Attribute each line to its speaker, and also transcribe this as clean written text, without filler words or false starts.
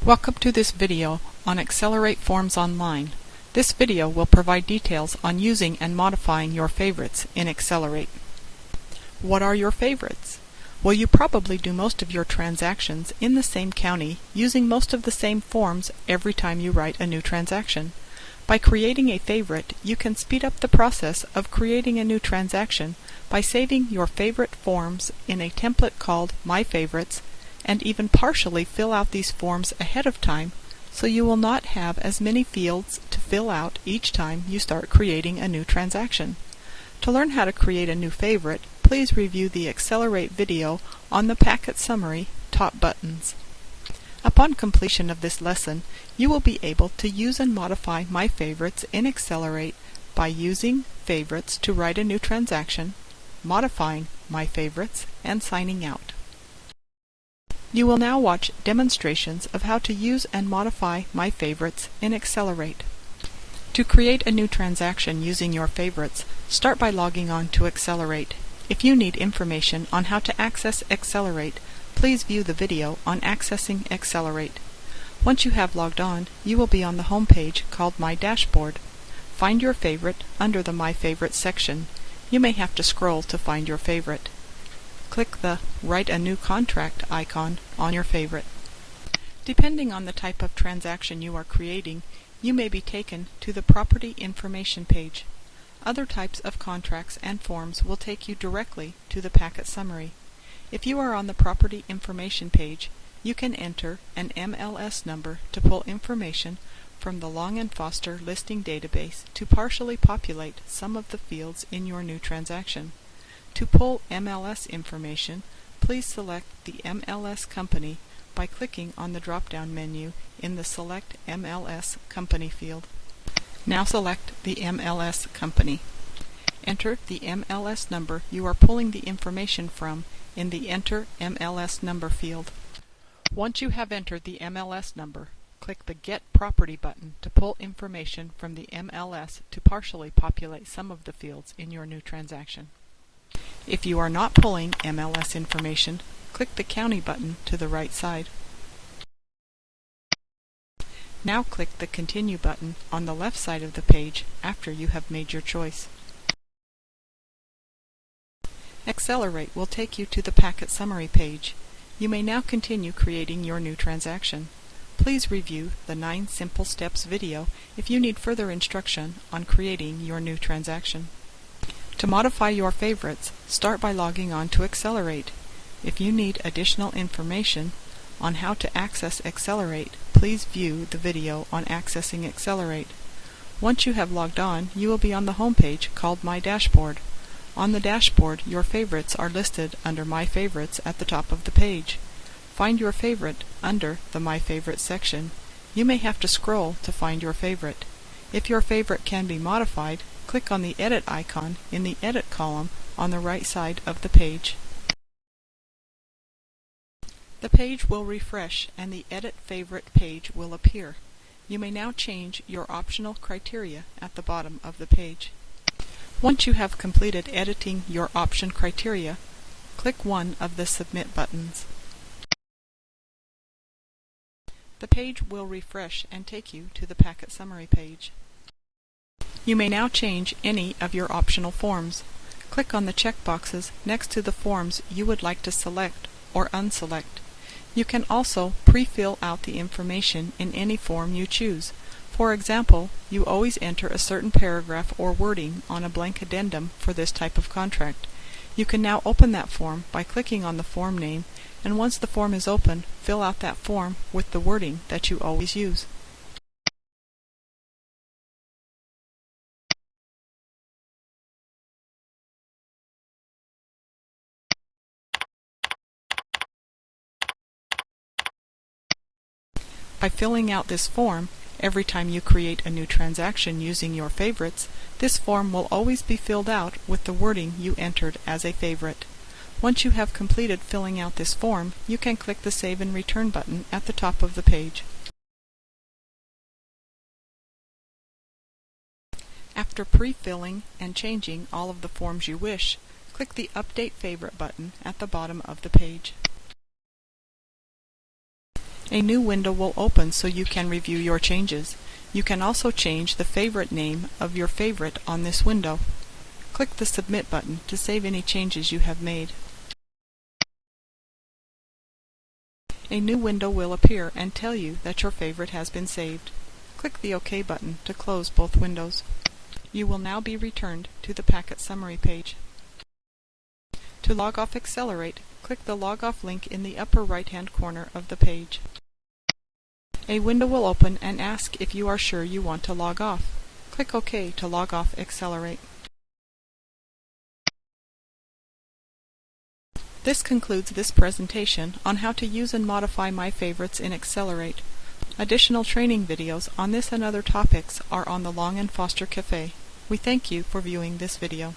Speaker 1: Welcome to this video on Xcelerate Forms Online. This video will provide details on using and modifying your favorites in Xcelerate. What are your favorites? Well, you probably do most of your transactions in the same county using most of the same forms every time you write a new transaction. By creating a favorite, you can speed up the process of creating a new transaction by saving your favorite forms in a template called My Favorites, and even partially fill out these forms ahead of time, so you will not have as many fields to fill out each time you start creating a new transaction. To learn how to create a new favorite, please review the Xcelerate video on the Packet Summary top buttons. Upon completion of this lesson, you will be able to use and modify My Favorites in Xcelerate by using favorites to write a new transaction, modifying My Favorites, and signing out. You will now watch demonstrations of how to use and modify My Favorites in Xcelerate. To create a new transaction using your favorites, start by logging on to Xcelerate. If you need information on how to access Xcelerate, please view the video on accessing Xcelerate. Once you have logged on, you will be on the home page called My Dashboard. Find your favorite under the My Favorites section. You may have to scroll to find your favorite. Click the Write a New Contract icon on your favorite. Depending on the type of transaction you are creating, you may be taken to the Property Information page. Other types of contracts and forms will take you directly to the Packet Summary. If you are on the Property Information page, you can enter an MLS number to pull information from the long&foster listing database to partially populate some of the fields in your new transaction. To pull MLS information, please select the MLS company by clicking on the drop-down menu in the Select MLS Company field. Now select the MLS company. Enter the MLS number you are pulling the information from in the Enter MLS Number field. Once you have entered the MLS number, click the Get Property button to pull information from the MLS to partially populate some of the fields in your new transaction. If you are not pulling MLS information, click the County button to the right side. Now click the Continue button on the left side of the page after you have made your choice. Xcelerate will take you to the Packet Summary page. You may now continue creating your new transaction. Please review the 9 Simple Steps video if you need further instruction on creating your new transaction. To modify your favorites, start by logging on to Xcelerate. If you need additional information on how to access Xcelerate, please view the video on accessing Xcelerate. Once you have logged on, you will be on the home page called My Dashboard. On the dashboard, your favorites are listed under My Favorites at the top of the page. Find your favorite under the My Favorites section. You may have to scroll to find your favorite. If your favorite can be modified, click on the Edit icon in the Edit column on the right side of the page. The page will refresh and the Edit Favorite page will appear. You may now change your optional criteria at the bottom of the page. Once you have completed editing your option criteria, click one of the Submit buttons. The page will refresh and take you to the Packet Summary page. You may now change any of your optional forms. Click on the checkboxes next to the forms you would like to select or unselect. You can also pre-fill out the information in any form you choose. For example, you always enter a certain paragraph or wording on a blank addendum for this type of contract. You can now open that form by clicking on the form name, and once the form is open, fill out that form with the wording that you always use. By filling out this form, every time you create a new transaction using your favorites, this form will always be filled out with the wording you entered as a favorite. Once you have completed filling out this form, you can click the Save and Return button at the top of the page. After pre-filling and changing all of the forms you wish, click the Update Favorite button at the bottom of the page. A new window will open so you can review your changes. You can also change the favorite name of your favorite on this window. Click the Submit button to save any changes you have made. A new window will appear and tell you that your favorite has been saved. Click the OK button to close both windows. You will now be returned to the Packet Summary page. To log off Xcelerate, click the Log Off link in the upper right-hand corner of the page. A window will open and ask if you are sure you want to log off. Click OK to log off Xcelerate. This concludes this presentation on how to use and modify My Favorites in Xcelerate. Additional training videos on this and other topics are on the Long and Foster Cafe. We thank you for viewing this video.